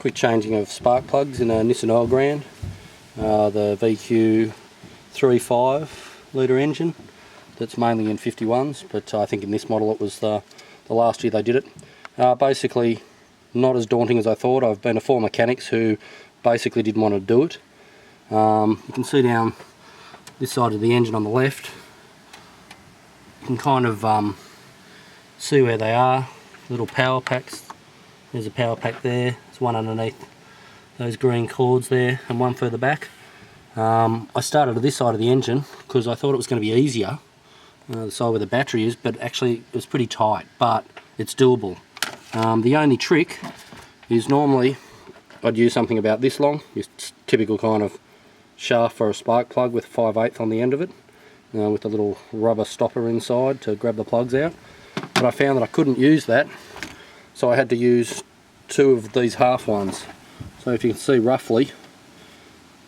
quick changing of spark plugs in a Nissan Elgrand, the VQ35 litre engine. That's mainly in 51s, but I think in this model it was the last year they did it. Basically not as daunting as I thought. I've been to 4 mechanics who basically didn't want to do it. You can see down this side of the engine on the left, you can kind of see where they are, little power packs. There's a power pack there, there's one underneath those green cords there and one further back. I started at this side of the engine because I thought it was going to be easier, the side where the battery is, but actually it was pretty tight, but it's doable. The only trick is normally I'd use something about this long, your typical kind of shaft for a spark plug with 5/8 on the end of it, with a little rubber stopper inside to grab the plugs out. But I found that I couldn't use that, so I had to use 2 of these half ones. So if you can see roughly,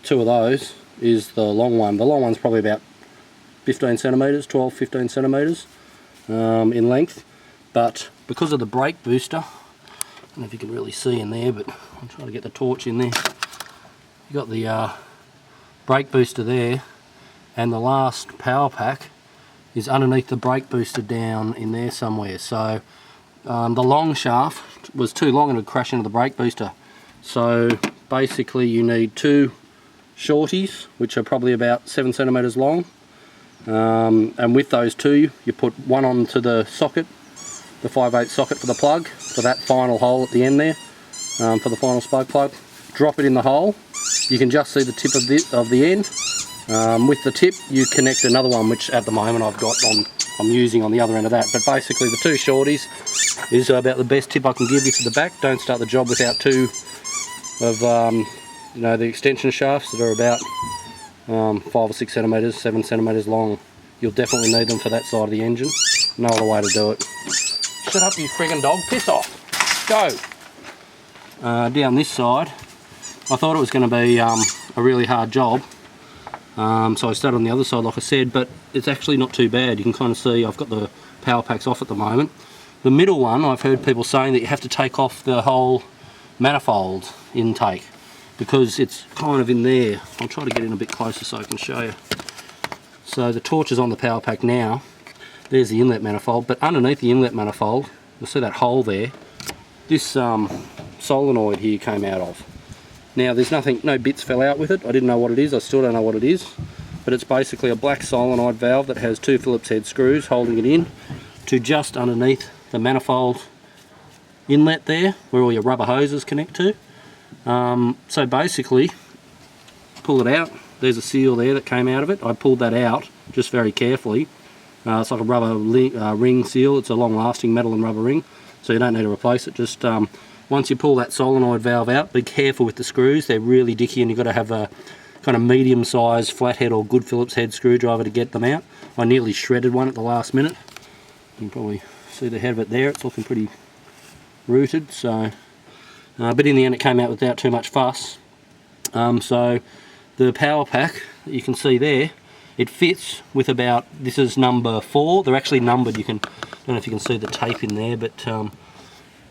2 of those is the long one. The long one's probably about 15 centimetres, 12-15 centimetres in length. But because of the brake booster, I don't know if you can really see in there, but I'll try to get the torch in there. You've got the brake booster there, and the last power pack is underneath the brake booster down in there somewhere. So the long shaft was too long and it would crash into the brake booster. So basically you need 2 shorties, which are probably about 7 centimetres long, and with those 2 you put one onto the socket, the 5/8 socket for the plug, for that final hole at the end there, for the final spark plug. Drop it in the hole. You can just see the tip of the end. With the tip you connect another one, which at the moment I'm using on the other end of that. But basically the 2 shorties is about the best tip I can give you for the back. Don't start the job without 2 of the extension shafts that are about 5 or 6 centimetres, 7 centimetres long. You'll definitely need them for that side of the engine. No other way to do it. Shut up, you friggin' dog, piss off. Go! Down this side, I thought it was going to be a really hard job. So I started on the other side like I said, but it's actually not too bad. You can kind of see I've got the power packs off at the moment. The middle one, I've heard people saying that you have to take off the whole manifold intake because it's kind of in there. I'll try to get in a bit closer so I can show you. So the torch is on the power pack now. There's the inlet manifold, but underneath the inlet manifold, you'll see that hole there. This solenoid here came out of. Now there's no bits fell out with it. I didn't know what it is, I still don't know what it is. But it's basically a black solenoid valve that has 2 Phillips head screws holding it in to just underneath the manifold inlet there, where all your rubber hoses connect to. So basically, pull it out. There's a seal there that came out of it. I pulled that out just very carefully. It's like a rubber ring seal. It's a long-lasting metal and rubber ring, so you don't need to replace it. Just once you pull that solenoid valve out, be careful with the screws. They're really dicky and you've got to have a kind of medium-sized flathead or good Phillips head screwdriver to get them out. I nearly shredded one at the last minute. You can probably see the head of it there. It's looking pretty rooted. So, but in the end it came out without too much fuss. So the power pack that you can see there, it fits with about, this is number 4. They're actually numbered. I don't know if you can see the tape in there, but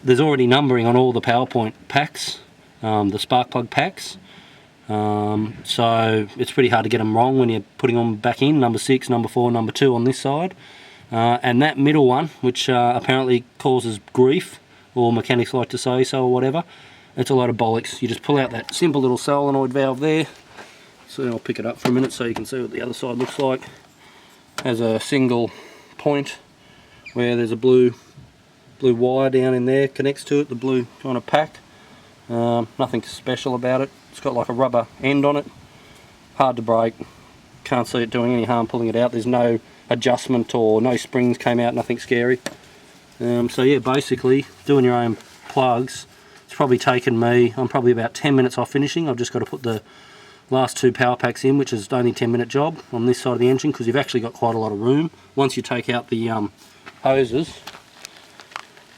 there's already numbering on all the PowerPoint packs, the spark plug packs. So it's pretty hard to get them wrong when you're putting them back in. Number 6, number 4, number 2 on this side. And that middle one, which apparently causes grief, or mechanics like to say so or whatever, it's a load of bollocks. You just pull out that simple little solenoid valve there. So I'll pick it up for a minute so you can see what the other side looks like. Has a single point where there's a blue wire down in there, connects to it, the blue kind of pack. Nothing special about it. It's got like a rubber end on it. Hard to break. Can't see it doing any harm pulling it out. There's no adjustment or no springs came out, nothing scary. So yeah, basically doing your own plugs, it's probably taken me, I'm probably about 10 minutes off finishing. I've just got to put the last 2 power packs in, which is only a 10-minute job on this side of the engine because you've actually got quite a lot of room. Once you take out the hoses,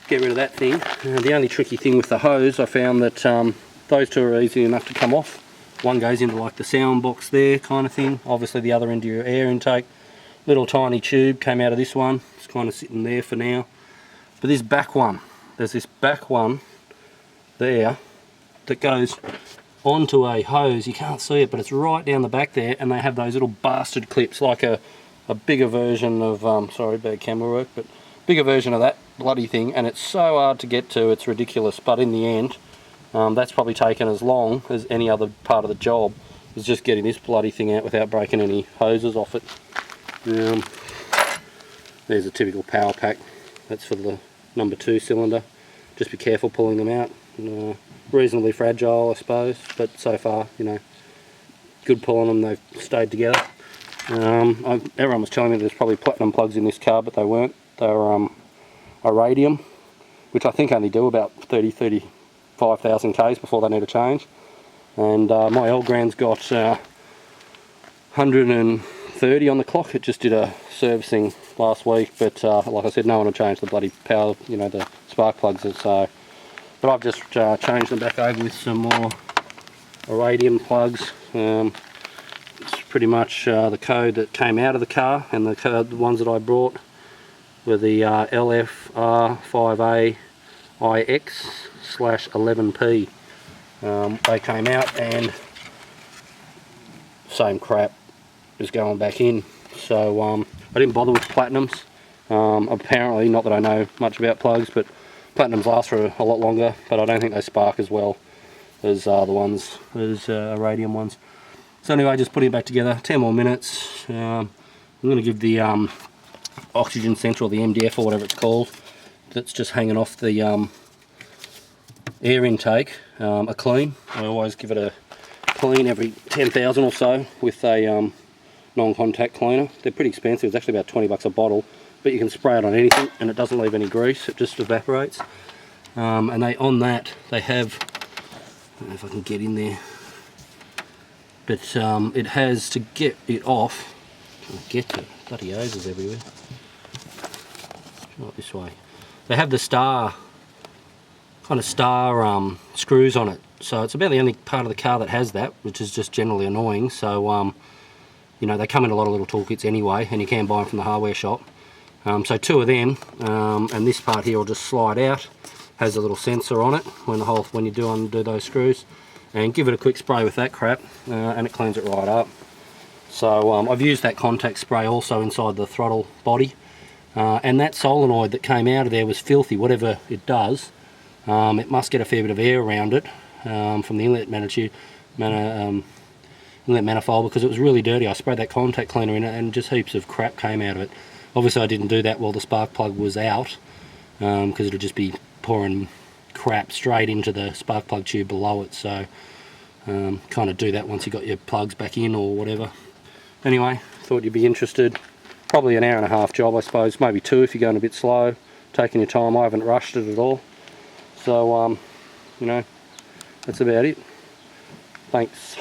get rid of that thing. The only tricky thing with the hose, I found that those 2 are easy enough to come off. One goes into like the sound box there kind of thing, obviously the other into your air intake. Little tiny tube came out of this one, it's kind of sitting there for now. But this back one, there's this back one there, that goes onto a hose. You can't see it, but it's right down the back there, and they have those little bastard clips, like a bigger version of, sorry, bad camera work, but bigger version of that bloody thing, and it's so hard to get to, it's ridiculous. But in the end, that's probably taken as long as any other part of the job, is just getting this bloody thing out without breaking any hoses off it. There's a typical power pack. That's for the number 2 cylinder. Just be careful pulling them out. Reasonably fragile, I suppose, but so far, you know, good pull on them. They've stayed together. Everyone was telling me there's probably platinum plugs in this car, but they weren't. They were iridium, which I think only do about 35,000 Ks before they need a change. And my Elgrand's got 130 on the clock. It just did a servicing last week, but like I said, no one will change the bloody power, you know, the spark plugs. So, but I've just changed them back over with some more iridium plugs. It's pretty much the code that came out of the car, and the ones that I brought were the LFR5AIX/11P. They came out, and same crap is going back in. So I didn't bother with platinums. Apparently, not that I know much about plugs, but platinums last for a lot longer, but I don't think they spark as well as the ones, as iridium ones. So anyway, just putting it back together, 10 more minutes. I'm going to give the oxygen sensor, or the MDF, or whatever it's called, that's just hanging off the air intake, a clean. I always give it a clean every 10,000 or so with a non-contact cleaner. They're pretty expensive. It's actually about 20 bucks a bottle, but you can spray it on anything and it doesn't leave any grease. It just evaporates. And on that they have, I don't know if I can get in there, but it has, to get it off, get to bloody hoses everywhere. Not this way. They have the star screws on it, so it's about the only part of the car that has that, which is just generally annoying. So you know, they come in a lot of little toolkits anyway, and you can buy them from the hardware shop. So 2 of them, and this part here will just slide out, has a little sensor on it when you do undo those screws, and give it a quick spray with that crap, and it cleans it right up. So I've used that contact spray also inside the throttle body, and that solenoid that came out of there was filthy. Whatever it does, it must get a fair bit of air around it from the inlet manifold, because it was really dirty. I sprayed that contact cleaner in it and just heaps of crap came out of it. Obviously I didn't do that while the spark plug was out, because it would just be pouring crap straight into the spark plug tube below it. So kind of do that once you got your plugs back in or whatever. Anyway, thought you'd be interested. Probably an hour and a half job, I suppose, maybe 2 if you're going a bit slow, taking your time. I haven't rushed it at all. So you know, that's about it. Thanks.